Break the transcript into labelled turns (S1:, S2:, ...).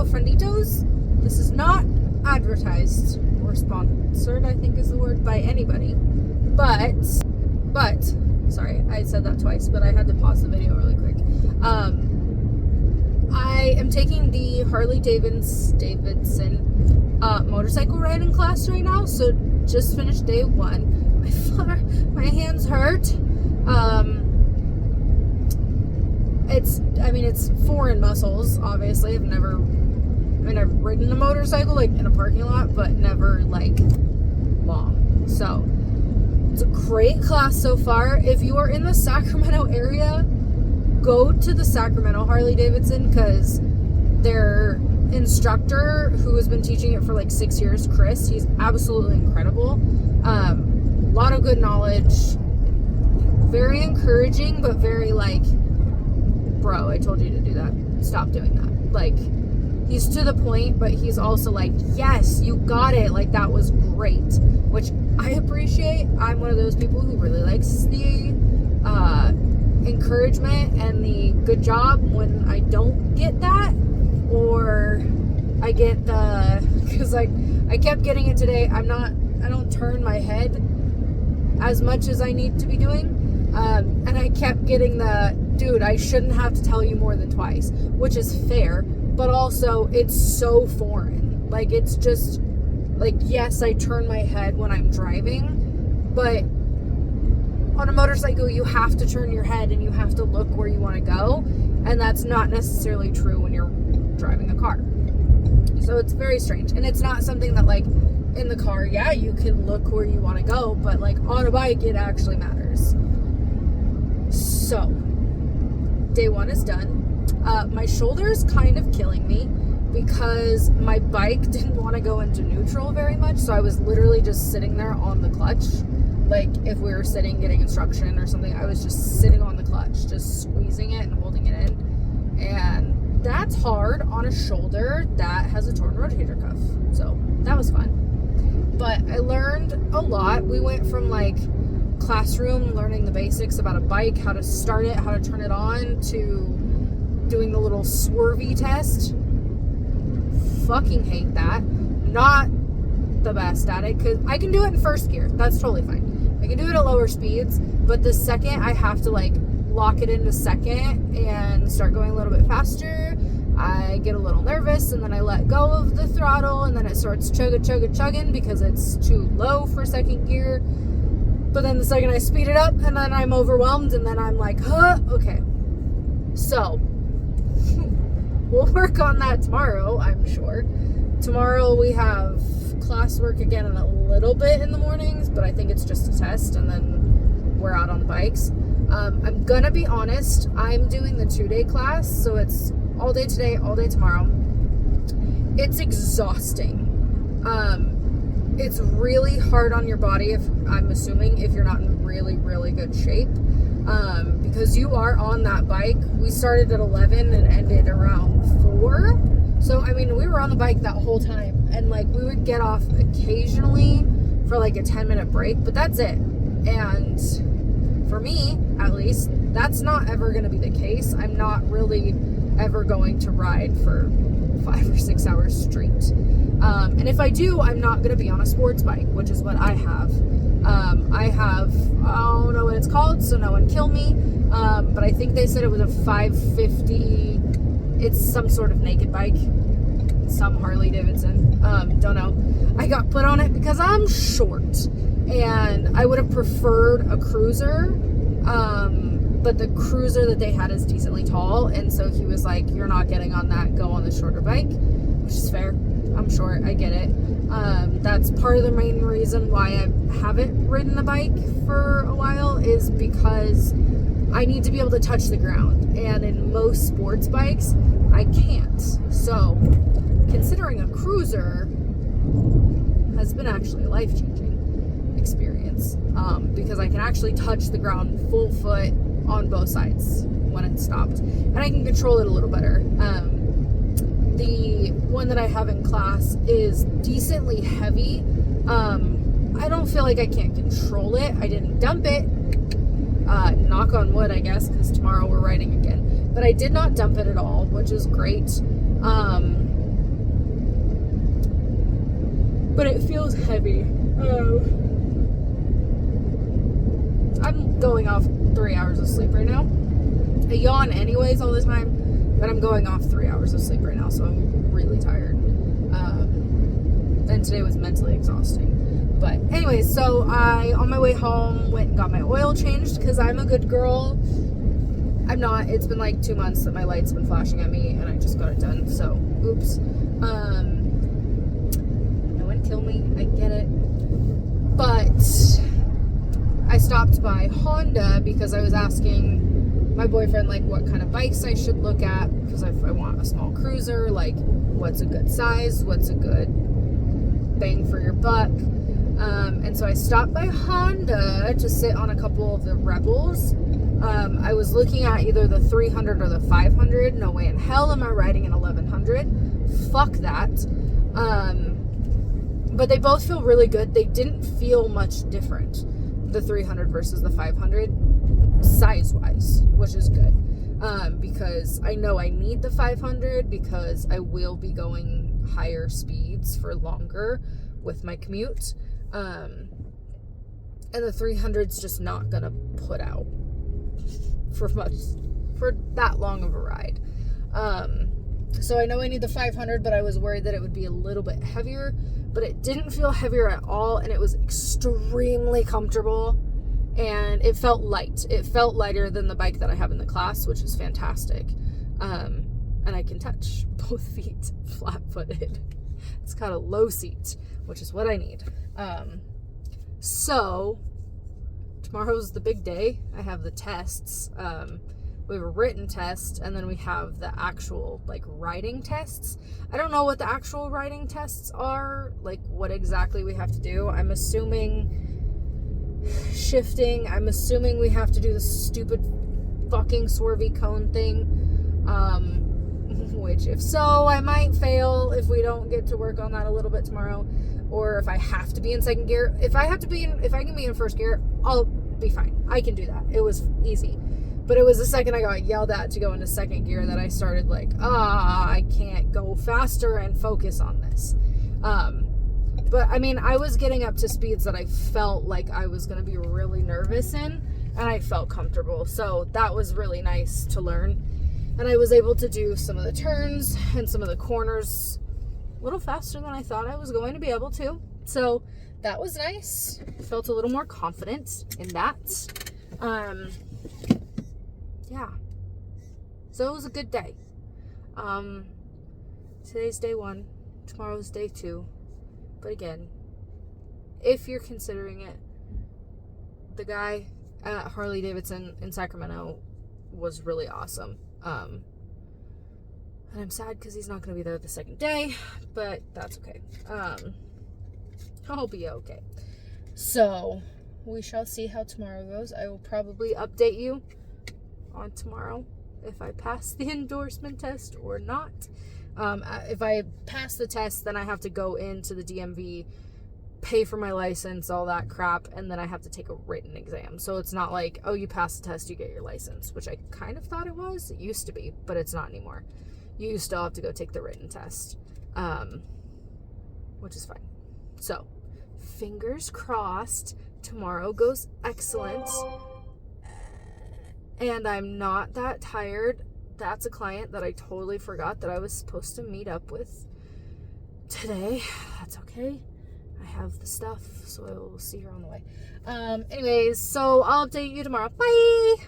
S1: Frienditos. This is not advertised or sponsored, I think is the word, by anybody. But, sorry, I said that twice, but I had to pause the video really quick. I am taking the Harley Davidson motorcycle riding class right now, so just finished day 1. My hands hurt. It's foreign muscles, obviously. I've ridden a motorcycle, like, in a parking lot, but never, like, long. So, it's a great class so far. If you are in the Sacramento area, go to the Sacramento Harley Davidson, because their instructor, who has been teaching it for, like, 6 years, Chris, he's absolutely incredible. A lot of good knowledge. Very encouraging, but very, like, bro, I told you to do that. Stop doing that. Like, he's to the point, but he's also like, yes, you got it. Like, that was great, which I appreciate. I'm one of those people who really likes the encouragement and the good job when I don't get that, or I get because I kept getting it today. I don't turn my head as much as I need to be doing. And I kept getting dude, I shouldn't have to tell you more than twice, which is fair, but also it's so foreign. Like, it's just, like, yes, I turn my head when I'm driving, but on a motorcycle, you have to turn your head and you have to look where you want to go, and that's not necessarily true when you're driving a car. So it's very strange, and it's not something that, like, in the car, yeah, you can look where you want to go, but, like, on a bike, it actually matters. So, day 1 is done. My shoulder is kind of killing me because my bike didn't want to go into neutral very much, so I was literally just sitting there on the clutch. Like, if we were sitting getting instruction or something, I was just sitting on the clutch, just squeezing it and holding it in. And that's hard on a shoulder that has a torn rotator cuff. So, that was fun. But I learned a lot. We went from, like, classroom learning the basics about a bike, how to start it, how to turn it on, to doing the little swervy test. Fucking hate that. Not the best at it, because I can do it in first gear. That's totally fine. I can do it at lower speeds, but the second I have to, like, lock it into second and start going a little bit faster, I get a little nervous, and then I let go of the throttle, and then it starts chugging because it's too low for second gear. But then the second I speed it up, and then I'm overwhelmed, and then I'm like, okay. So, we'll work on that tomorrow, I'm sure. Tomorrow we have classwork again in a little bit in the mornings, but I think it's just a test, and then we're out on the bikes. I'm gonna be honest, I'm doing the 2-day class, so it's all day today, all day tomorrow. It's exhausting. It's really hard on your body, I'm assuming, if you're not in really, really good shape. Because you are on that bike. We started at 11 and ended around 4. So, I mean, we were on the bike that whole time. And, like, we would get off occasionally for, like, a 10-minute break. But that's it. And for me, at least, that's not ever going to be the case. I'm not really ever going to ride for 5 or 6 hours straight. And if I do, I'm not going to be on a sports bike, which is what I have. I have, I don't know what it's called, so no one kill me. But I think they said it was a 550. It's some sort of naked bike. Some Harley Davidson. Don't know. I got put on it because I'm short. And I would have preferred a cruiser. But the cruiser that they had is decently tall. And so he was like, you're not getting on that. Go on the shorter bike. Which is fair. I'm short. I get it. That's part of the main reason why I haven't ridden a bike for a while, is because I need to be able to touch the ground. And in most sports bikes, I can't. So, considering a cruiser has been actually a life-changing experience. Because I can actually touch the ground full foot on both sides when it's stopped. And I can control it a little better. The one that I have in class is decently heavy. I don't feel like I can't control it. I didn't dump it. Knock on wood, I guess, because tomorrow we're riding again. But I did not dump it at all, which is great. but it feels heavy. I'm going off 3 hours of sleep right now. I yawn anyways all the time, but I'm going off 3 hours of sleep right now, so I'm really tired. And today was mentally exhausting. But anyways, so I, on my way home, went and got my oil changed because I'm a good girl. I'm not. It's been like 2 months that my light's been flashing at me, and I just got it done. So, oops. No one kill me. I get it. But I stopped by Honda because I was asking my boyfriend like what kind of bikes I should look at because I want a small cruiser. Like, what's a good size? What's a good bang for your buck? And so I stopped by Honda to sit on a couple of the Rebels. I was looking at either the 300 or the 500. No way in hell am I riding an 1100. Fuck that. But they both feel really good. They didn't feel much different, the 300 versus the 500, size-wise, which is good. Because I know I need the 500 because I will be going higher speeds for longer with my commute. And the 300's just not gonna put out for that long of a ride. So I know I need the 500, but I was worried that it would be a little bit heavier, but it didn't feel heavier at all, and it was extremely comfortable, and it felt light. It felt lighter than the bike that I have in the class, which is fantastic. And I can touch both feet flat-footed. It's got a low seat, which is what I need. So tomorrow's the big day. I have the tests. We have a written test, and then we have the actual, like, writing tests. I don't know what the actual writing tests are, like, what exactly we have to do. I'm assuming shifting. I'm assuming we have to do the stupid fucking swervy cone thing. Which, if so, I might fail if we don't get to work on that a little bit tomorrow. Or if I have to be in second gear. If I can be in first gear, I'll be fine. I can do that. It was easy. But it was the second I got yelled at to go into second gear that I started like, I can't go faster and focus on this. But I mean, I was getting up to speeds that I felt like I was going to be really nervous in, and I felt comfortable. So that was really nice to learn. And I was able to do some of the turns and some of the corners a little faster than I thought I was going to be able to. So that was nice. Felt a little more confident in that. Yeah. So it was a good day. Today's day 1. Tomorrow's day 2. But again, if you're considering it, the guy at Harley Davidson in Sacramento was really awesome. And I'm sad because he's not going to be there the second day, but that's okay. I'll be okay. So we shall see how tomorrow goes. I will probably update you on tomorrow if I pass the endorsement test or not. If I pass the test, then I have to go into the DMV, pay for my license, all that crap, and then I have to take a written exam. So it's not like, oh, you pass the test, you get your license, which I kind of thought it was. It used to be, but it's not anymore. You still have to go take the written test, which is fine. So fingers crossed tomorrow goes excellent. And I'm not that tired. That's a client that I totally forgot that I was supposed to meet up with today. That's okay. I have the stuff, so I will see her on the way. Anyways, so I'll update you tomorrow. Bye!